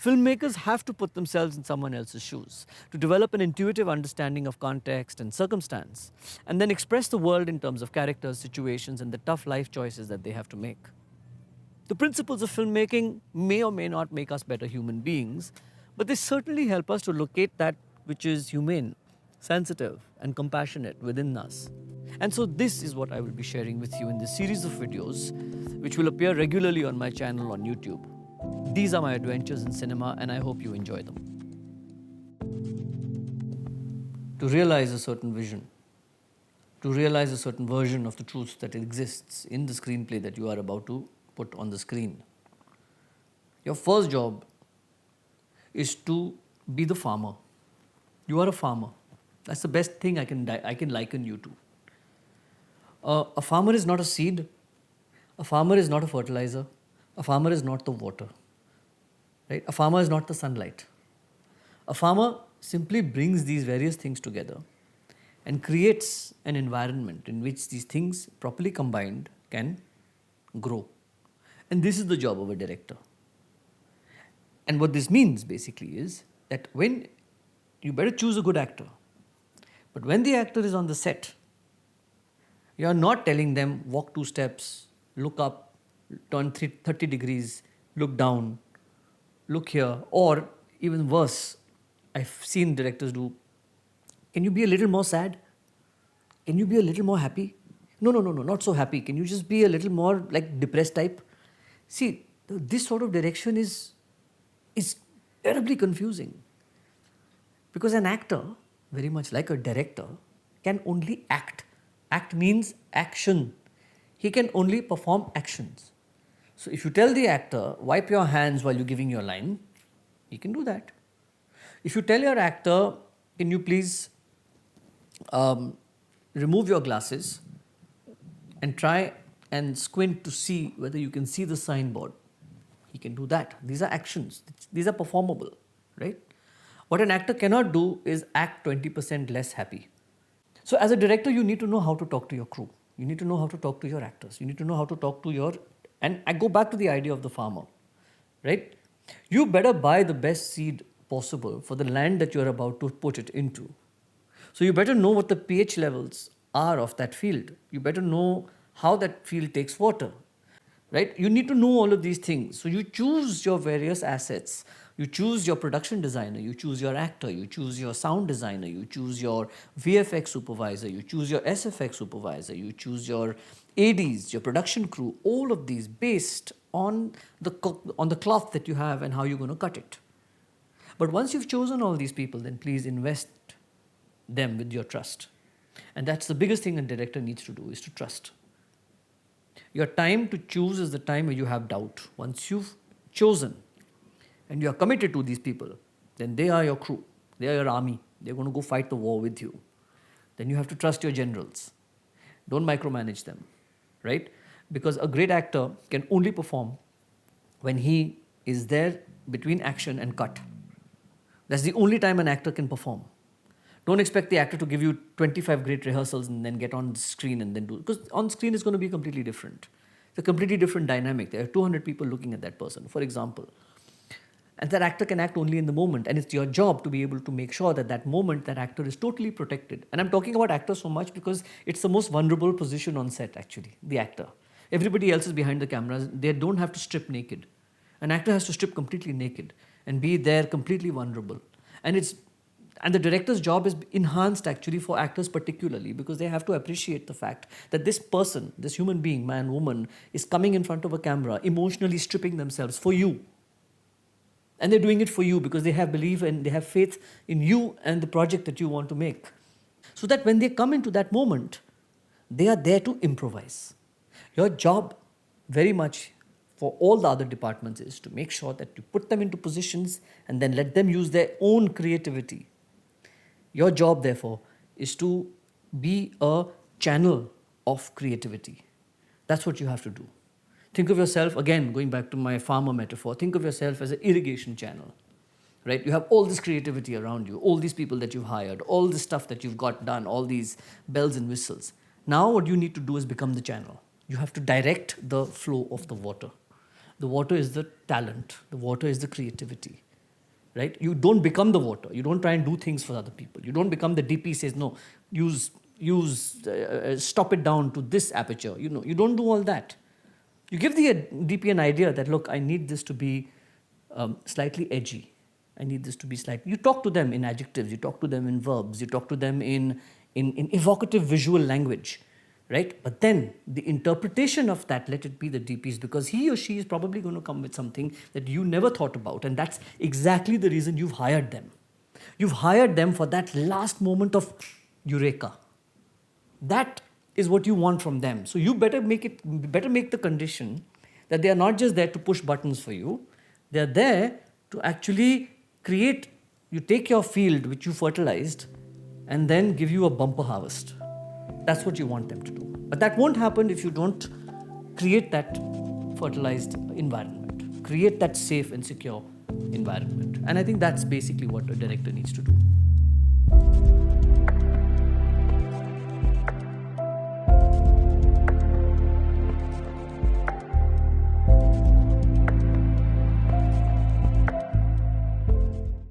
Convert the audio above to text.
Filmmakers have to put themselves in someone else's shoes to develop an intuitive understanding of context and circumstance, and then express the world in terms of characters, situations, and the tough life choices that they have to make. The principles of filmmaking may or may not make us better human beings, but they certainly help us to locate that which is humane, sensitive, and compassionate within us. And so, this is what I will be sharing with you in this series of videos, which will appear regularly on my channel on YouTube. These are my adventures in cinema, and I hope you enjoy them. To realize a certain vision, to realize a certain version of the truth that exists in the screenplay that you are about to put on the screen, your first job is to be the farmer. You are a farmer. That's the best thing I can liken you to. A farmer is not a seed. A farmer is not a fertilizer. A farmer is not the water. Right? A farmer is not the sunlight. A farmer simply brings these various things together and creates an environment in which these things, properly combined, can grow. And this is the job of a director. And what this means basically is that when you better choose a good actor, but when the actor is on the set, you are not telling them walk 2 steps, look up, turn 30 degrees, look down, look here, or even worse, I've seen directors do, can you be a little more sad? Can you be a little more happy? No, not so happy. Can you just be a little more like depressed type? See, this sort of direction is terribly confusing. Because an actor, very much like a director, can only act. Act means action. He can only perform actions. So if you tell the actor, wipe your hands while you're giving your line, he can do that. If you tell your actor, can you please remove your glasses and try and squint to see whether you can see the signboard, he can do that. These are actions. These are performable, right? What an actor cannot do is act 20% less happy. So as a director, you need to know how to talk to your crew. You need to know how to talk to your actors. You need to know how to talk to your... And I go back to the idea of the farmer, right? You better buy the best seed possible for the land that you're about to put it into. So you better know what the pH levels are of that field. You better know how that field takes water, right? You need to know all of these things. So you choose your various assets. You choose your production designer, you choose your actor, you choose your sound designer, you choose your VFX supervisor, you choose your SFX supervisor, you choose your ADs, your production crew, all of these based on the cloth that you have and how you're going to cut it. But once you've chosen all these people, then please invest them with your trust. And that's the biggest thing a director needs to do, is to trust. Your time to choose is the time where you have doubt. Once you've chosen, and you are committed to these people, then they are your crew. They are your army. They're going to go fight the war with you. Then you have to trust your generals. Don't micromanage them, right? Because a great actor can only perform when he is there between action and cut. That's the only time an actor can perform. Don't expect the actor to give you 25 great rehearsals and then get on the screen and then do it. Because on screen is going to be completely different. It's a completely different dynamic. There are 200 people looking at that person, for example. And that actor can act only in the moment. And it's your job to be able to make sure that that moment, that actor is totally protected. And I'm talking about actors so much because it's the most vulnerable position on set, actually, the actor. Everybody else is behind the cameras. They don't have to strip naked. An actor has to strip completely naked and be there completely vulnerable. And the director's job is enhanced actually for actors particularly, because they have to appreciate the fact that this person, this human being, man, woman, is coming in front of a camera, emotionally stripping themselves for you. And they're doing it for you because they have belief and they have faith in you and the project that you want to make. So that when they come into that moment, they are there to improvise. Your job, very much for all the other departments, is to make sure that you put them into positions and then let them use their own creativity. Your job, therefore, is to be a channel of creativity. That's what you have to do. Think of yourself, again, going back to my farmer metaphor, think of yourself as an irrigation channel, right? You have all this creativity around you, all these people that you've hired, all this stuff that you've got done, all these bells and whistles. Now what you need to do is become the channel. You have to direct the flow of the water. The water is the talent. The water is the creativity. right? You don't become the voter. You don't try and do things for other people. You don't become the DP says, no, stop it down to this aperture. You don't do all that. You give the DP an idea that, look, I need this to be slightly edgy. I need this to be slightly... You talk to them in adjectives. You talk to them in verbs. You talk to them in evocative visual language, right? But then the interpretation of that, let it be the DP's, because he or she is probably going to come with something that you never thought about. And that's exactly the reason you've hired them. You've hired them for that last moment of eureka. That is what you want from them. So you better make the condition that they are not just there to push buttons for you. They are there to actually create... You take your field, which you fertilized, and then give you a bumper harvest. That's what you want them to do. But that won't happen if you don't create that fertilized environment, create that safe and secure environment. And I think that's basically what a director needs to do.